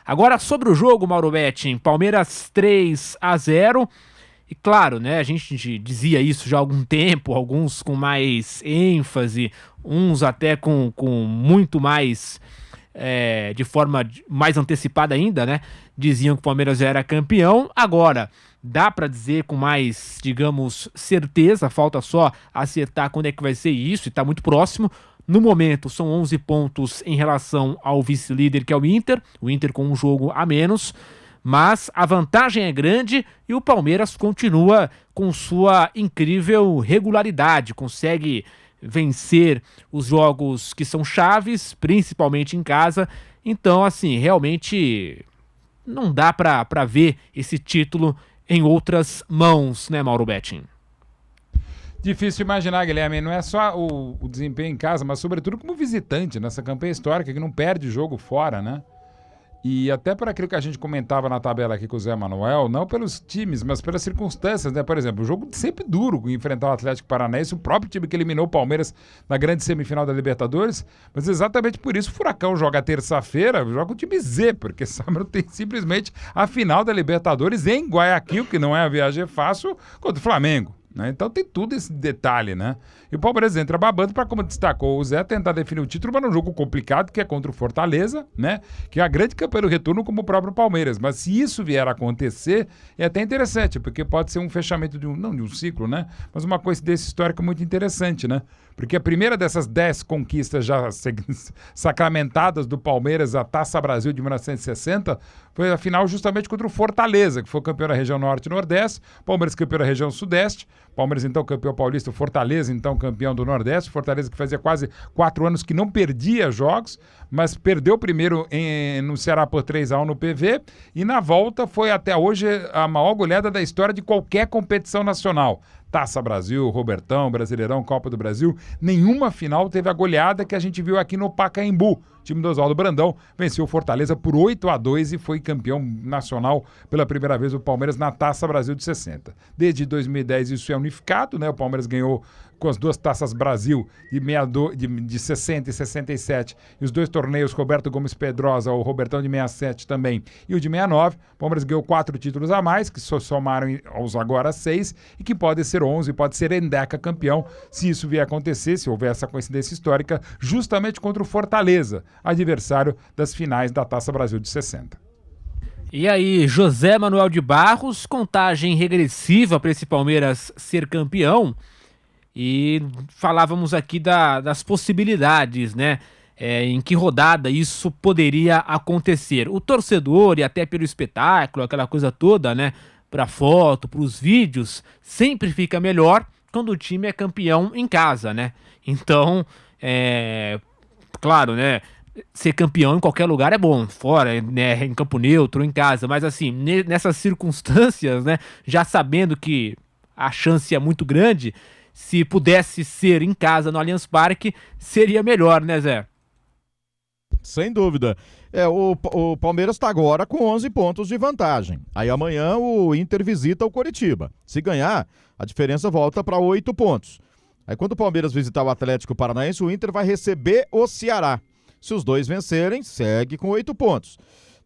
Agora, sobre o jogo, Mauro Betting, Palmeiras 3-0. E claro, né, a gente dizia isso já há algum tempo, alguns com mais ênfase, uns até com muito mais, de forma mais antecipada ainda, né? Diziam que o Palmeiras já era campeão. Agora, dá pra dizer com mais, digamos, certeza, falta só acertar quando é que vai ser isso, e tá muito próximo. No momento, são 11 pontos em relação ao vice-líder, que é o Inter com um jogo a menos, mas a vantagem é grande e o Palmeiras continua com sua incrível regularidade, consegue vencer os jogos que são chaves, principalmente em casa. Então, assim, realmente não dá pra ver esse título em outras mãos, né, Mauro Betting? Difícil imaginar, Guilherme, não é só o desempenho em casa, mas sobretudo como visitante nessa campanha histórica que não perde jogo fora, né? E até por aquilo que a gente comentava na tabela aqui com o Zé Manuel, não pelos times, mas pelas circunstâncias, né? Por exemplo, o jogo sempre duro enfrentar o Atlético Paranaense, o próprio time que eliminou o Palmeiras na grande semifinal da Libertadores, mas exatamente por isso o Furacão joga terça-feira, joga o time Z, porque sábado tem simplesmente a final da Libertadores em Guayaquil, que não é a viagem fácil, contra o Flamengo. Né? Então tem tudo esse detalhe, né? E o Palmeiras entra babando para, como destacou o Zé, tentar definir o título, mas num jogo complicado, que é contra o Fortaleza, né? Que é a grande campanha do retorno, como o próprio Palmeiras. Mas se isso vier a acontecer, é até interessante, porque pode ser um fechamento não de um ciclo, né? Mas uma coincidência histórica muito interessante, né? Porque a primeira dessas 10 conquistas já sacramentadas do Palmeiras, a Taça Brasil de 1960, foi a final justamente contra o Fortaleza, que foi campeão da região Norte e Nordeste, Palmeiras campeão da região Sudeste, Palmeiras então campeão paulista, o Fortaleza então campeão do Nordeste, Fortaleza que fazia quase 4 anos que não perdia jogos, mas perdeu primeiro no Ceará por 3-1 no PV, e na volta foi até hoje a maior goleada da história de qualquer competição nacional. Taça Brasil, Robertão, Brasileirão, Copa do Brasil, nenhuma final teve a goleada que a gente viu aqui no Pacaembu. O time do Oswaldo Brandão venceu o Fortaleza por 8-2 e foi campeão nacional pela primeira vez o Palmeiras na Taça Brasil de 60. Desde 2010 isso é unificado, né? O Palmeiras ganhou com as duas Taças Brasil de 60 e 67 e os dois torneios Roberto Gomes Pedrosa, o Robertão de 67 também e o de 69. O Palmeiras ganhou 4 títulos a mais, que somaram aos agora 6 e que pode ser 11, pode ser endeca campeão, se isso vier a acontecer, se houver essa coincidência histórica, justamente contra o Fortaleza, adversário das finais da Taça Brasil de 60. E aí, José Manuel de Barros, contagem regressiva para esse Palmeiras ser campeão. E falávamos aqui das possibilidades, né? Em que rodada isso poderia acontecer. O torcedor, e até pelo espetáculo, aquela coisa toda, né? Pra foto, pros vídeos, sempre fica melhor quando o time é campeão em casa, né? Então, claro, né? Ser campeão em qualquer lugar é bom, fora, né? Em campo neutro, em casa, mas assim, nessas circunstâncias, né? Já sabendo que a chance é muito grande, se pudesse ser em casa no Allianz Parque, seria melhor, né, Zé? Sem dúvida. O Palmeiras está agora com 11 pontos de vantagem. Aí amanhã o Inter visita o Coritiba. Se ganhar, a diferença volta para 8 pontos. Aí quando o Palmeiras visitar o Atlético Paranaense, o Inter vai receber o Ceará. Se os dois vencerem, segue com 8 pontos.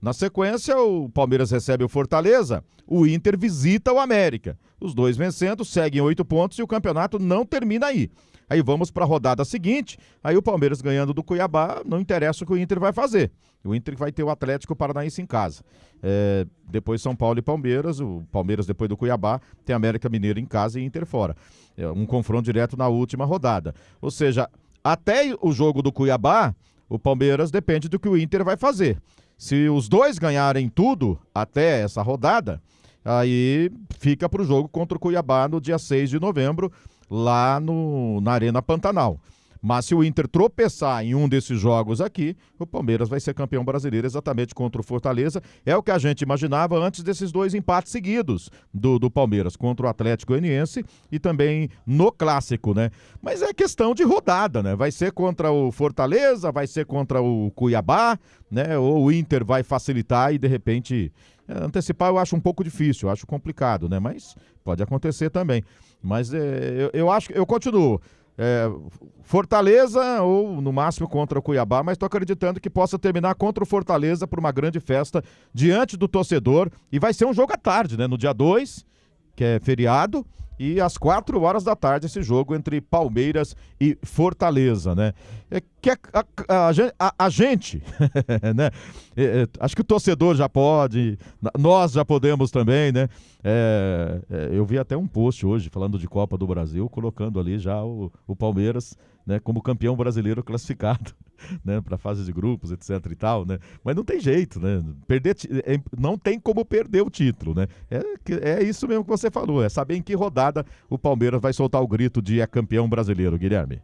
Na sequência, o Palmeiras recebe o Fortaleza, o Inter visita o América. Os dois vencendo, seguem 8 pontos e o campeonato não termina aí. Aí vamos para a rodada seguinte, aí o Palmeiras ganhando do Cuiabá, não interessa o que o Inter vai fazer. O Inter vai ter o Atlético Paranaense em casa. Depois São Paulo e Palmeiras, o Palmeiras depois do Cuiabá, tem América Mineiro em casa e Inter fora. Um confronto direto na última rodada. Ou seja, até o jogo do Cuiabá, o Palmeiras depende do que o Inter vai fazer. Se os dois ganharem tudo até essa rodada, aí fica para o jogo contra o Cuiabá no dia 6 de novembro, lá na Arena Pantanal. Mas se o Inter tropeçar em um desses jogos aqui, o Palmeiras vai ser campeão brasileiro exatamente contra o Fortaleza. É o que a gente imaginava antes desses dois empates seguidos do Palmeiras, contra o Atlético Goianiense e também no Clássico, né? Mas é questão de rodada, né? Vai ser contra o Fortaleza, vai ser contra o Cuiabá, né? Ou o Inter vai facilitar e de repente antecipar eu acho um pouco difícil, eu acho complicado, né? Mas pode acontecer também. Mas eu continuo. Fortaleza ou no máximo contra o Cuiabá, mas estou acreditando que possa terminar contra o Fortaleza por uma grande festa diante do torcedor. E vai ser um jogo à tarde, né? No dia 2, que é feriado, e às 4 horas da tarde esse jogo entre Palmeiras e Fortaleza, né? A gente, né? Acho que o torcedor já pode, nós já podemos também, né? Eu vi até um post hoje falando de Copa do Brasil, colocando ali já o Palmeiras, né, como campeão brasileiro classificado, né, para fase de grupos, etc e tal, né? Mas não tem jeito, né? Não tem como perder o título, né? É isso mesmo que você falou, é saber em que rodada o Palmeiras vai soltar o grito de é campeão brasileiro, Guilherme.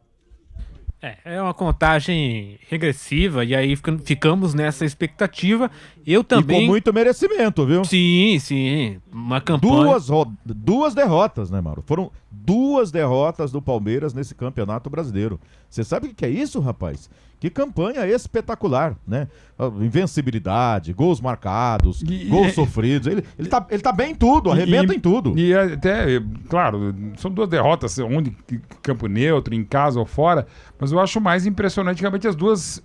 É uma contagem regressiva e aí ficamos nessa expectativa. Eu também. E com muito merecimento, viu? Sim. Uma campanha. Duas derrotas, né, Mauro? Foram 2 derrotas do Palmeiras nesse Campeonato Brasileiro. Você sabe o que é isso, rapaz? Que campanha espetacular, né? Invencibilidade, gols marcados, gols sofridos. Ele tá bem em tudo, arrebenta em tudo. E até, claro, são 2 derrotas, onde campo neutro, em casa ou fora, mas eu acho mais impressionante realmente as duas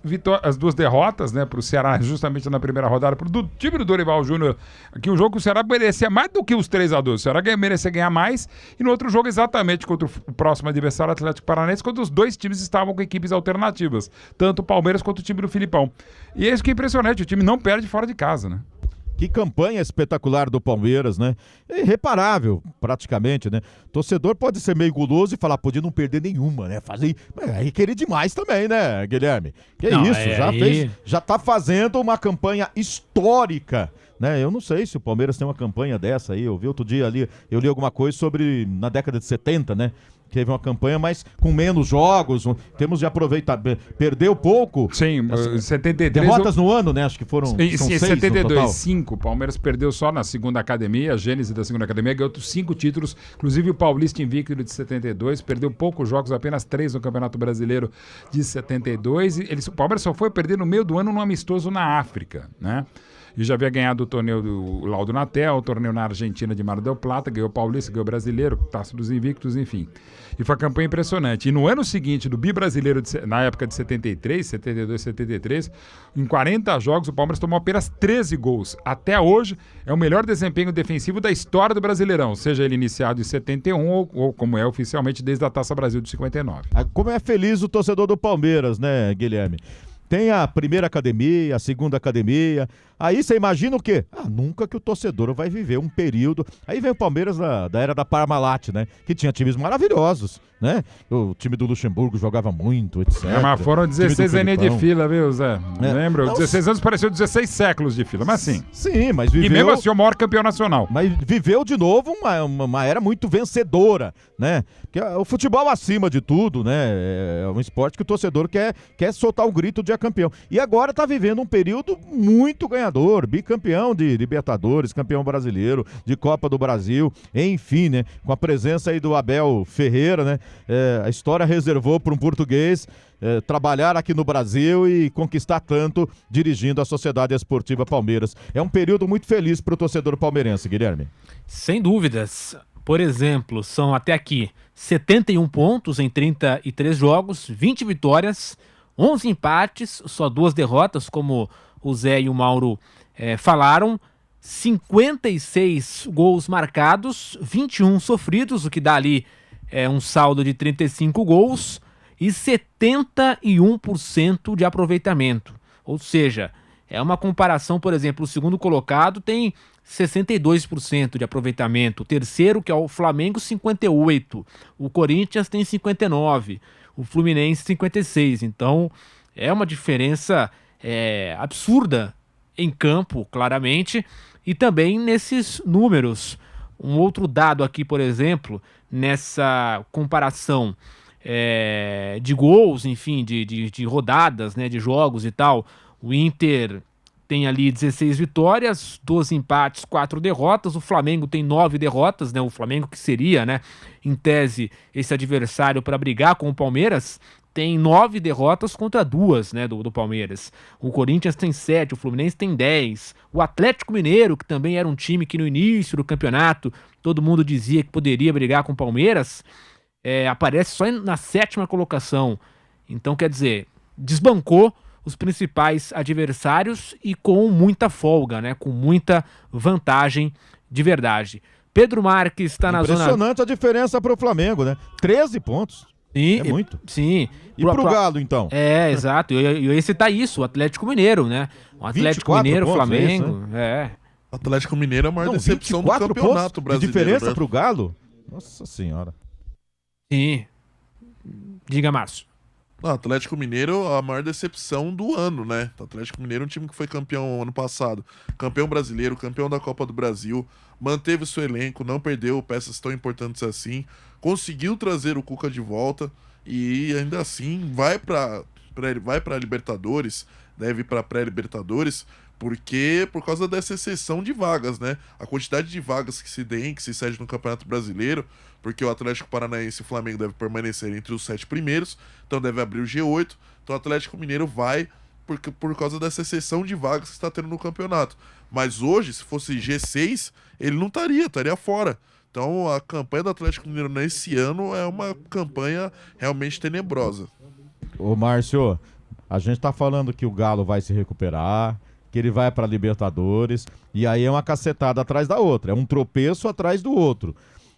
derrotas, né, pro Ceará, justamente na primeira rodada, do time do Dorival Júnior, que um jogo que o Ceará merecia mais do que os 3-2. O Ceará merecia ganhar mais, e no outro jogo exatamente contra o próximo adversário, Atlético Paranaense, quando os 2 times estavam com equipes alternativas, tanto o Palmeiras quanto o time do Filipão. E é isso que é impressionante, o time não perde fora de casa, né? Que campanha espetacular do Palmeiras, né? É irreparável, praticamente, né? Torcedor pode ser meio guloso e falar, podia não perder nenhuma, né? Mas aí querer demais também, né, Guilherme? Que não, isso, já tá fazendo uma campanha histórica, né? Eu não sei se o Palmeiras tem uma campanha dessa aí. Eu vi outro dia ali, eu li alguma coisa sobre na década de 70, né? Teve uma campanha, mas com menos jogos, temos de aproveitar. Perdeu pouco. Sim, 73. Derrotas no ano, né? Acho que foram. Sim, 72, no total. 5. O Palmeiras perdeu só na segunda academia, a gênese da segunda academia, ganhou outros 5 títulos, inclusive o Paulista Invicto de 72, perdeu poucos jogos, apenas 3 no Campeonato Brasileiro de 72. O Palmeiras só foi perder no meio do ano num amistoso na África, né? E já havia ganhado o torneio do Laudo Natel, o torneio na Argentina de Mar del Plata, ganhou o Paulista, ganhou o Brasileiro, Taça dos Invictos, enfim. E foi uma campanha impressionante. E no ano seguinte, do Bi-Brasileiro, na época de 73, 72, 73, em 40 jogos, o Palmeiras tomou apenas 13 gols. Até hoje, é o melhor desempenho defensivo da história do Brasileirão, seja ele iniciado em 71 ou como é oficialmente desde a Taça Brasil de 59. Como é feliz o torcedor do Palmeiras, né, Guilherme? Tem a primeira academia, a segunda academia. Aí você imagina o quê? Nunca que o torcedor vai viver um período. Aí vem o Palmeiras da era da Parmalat, né? Que tinha times maravilhosos, né? O time do Luxemburgo jogava muito, etc. Mas foram 16 anos de fila, viu, Zé? Lembra? Não, 16 anos pareceu 16 séculos de fila, mas sim. Sim, mas viveu... E mesmo assim o maior campeão nacional. Mas viveu de novo uma era muito vencedora, né? Porque o futebol acima de tudo, né? É um esporte que o torcedor quer soltar o grito de campeão. E agora tá vivendo um período muito ganhador, bicampeão de Libertadores, campeão brasileiro, de Copa do Brasil, enfim, né? Com a presença aí do Abel Ferreira, né? A história reservou para um português trabalhar aqui no Brasil e conquistar tanto dirigindo a Sociedade Esportiva Palmeiras. É um período muito feliz para o torcedor palmeirense, Guilherme. Sem dúvidas. Por exemplo, são até aqui 71 pontos em 33 jogos, 20 vitórias, 11 empates, só 2 derrotas, como o Zé e o Mauro falaram, 56 gols marcados, 21 sofridos, o que dá ali um saldo de 35 gols e 71% de aproveitamento. Ou seja, é uma comparação, por exemplo, o segundo colocado tem 62% de aproveitamento, o terceiro, que é o Flamengo, 58%, o Corinthians tem 59%, o Fluminense 56%. Então é uma diferença absurda em campo, claramente, e também nesses números. Um outro dado aqui, por exemplo, nessa comparação de gols, enfim, de rodadas, né, de jogos e tal, o Inter tem ali 16 vitórias, 12 empates, 4 derrotas. O Flamengo tem 9 derrotas, né? O Flamengo, que seria, né, em tese, esse adversário para brigar com o Palmeiras, tem 9 derrotas contra 2, né, do Palmeiras. O Corinthians tem 7, o Fluminense tem 10. O Atlético Mineiro, que também era um time que no início do campeonato todo mundo dizia que poderia brigar com o Palmeiras, aparece só na 7ª colocação. Então, quer dizer, desbancou os principais adversários e com muita folga, né? Com muita vantagem de verdade. Pedro Marques está na zona... Impressionante a diferença para o Flamengo, né? 13 pontos. Sim, é muito. Sim. E pro Galo, então? Exato. Eu ia citar isso, o Atlético Mineiro, né? O Atlético Mineiro, o Flamengo. Atlético Mineiro é a maior decepção do campeonato brasileiro. De diferença pro Galo? Nossa senhora. Sim. Diga, Márcio. O Atlético Mineiro é a maior decepção do ano, né? O Atlético Mineiro é um time que foi campeão ano passado. Campeão brasileiro, campeão da Copa do Brasil. Manteve o seu elenco, não perdeu peças tão importantes assim. Conseguiu trazer o Cuca de volta. E ainda assim vai para Libertadores. Deve ir para pré-Libertadores. Porque por causa dessa exceção de vagas, né? A quantidade de vagas que se cede no Campeonato Brasileiro, porque o Atlético Paranaense e o Flamengo devem permanecer entre os 7 primeiros, então deve abrir o G8. Então o Atlético Mineiro vai por causa dessa exceção de vagas que está tendo no campeonato. Mas hoje, se fosse G6, ele não estaria fora. Então a campanha do Atlético Mineiro nesse ano é uma campanha realmente tenebrosa. Ô Márcio, a gente tá falando que o Galo vai se recuperar, que ele vai para Libertadores, e aí é uma cacetada atrás da outra, é um tropeço atrás do outro.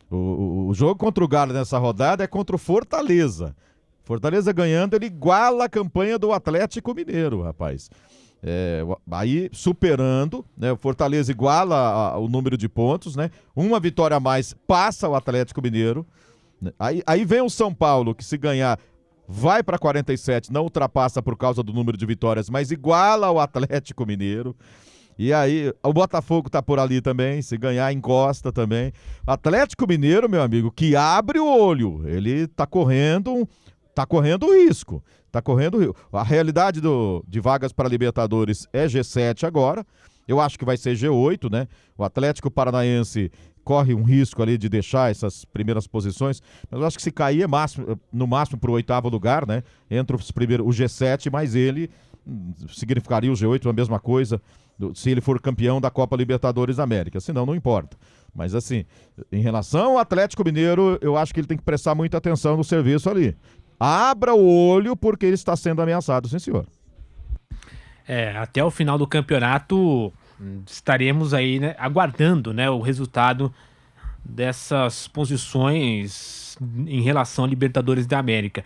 O jogo contra o Galo nessa rodada é contra o Fortaleza. Fortaleza ganhando, ele iguala a campanha do Atlético Mineiro, rapaz. Aí superando, né, o Fortaleza iguala o número de pontos, né? Uma vitória a mais passa o Atlético Mineiro. Aí vem o São Paulo, que se ganhar vai para 47, não ultrapassa por causa do número de vitórias, mas iguala o Atlético Mineiro. E aí, o Botafogo tá por ali também, se ganhar, encosta também. Atlético Mineiro, meu amigo, que abre o olho, ele tá correndo risco. A realidade de vagas para Libertadores é G7 agora. Eu acho que vai ser G8, né? O Atlético Paranaense corre um risco ali de deixar essas primeiras posições, mas eu acho que se cair no máximo para o 8º lugar, né? Entre os primeiros, o G7 mais ele, significaria o G8 a mesma coisa, se ele for campeão da Copa Libertadores da América, senão não importa. Mas assim, em relação ao Atlético Mineiro, eu acho que ele tem que prestar muita atenção no serviço ali. Abra o olho porque ele está sendo ameaçado, sim senhor. Até o final do campeonato estaremos aí, né, aguardando, né, o resultado dessas posições em relação a Libertadores da América.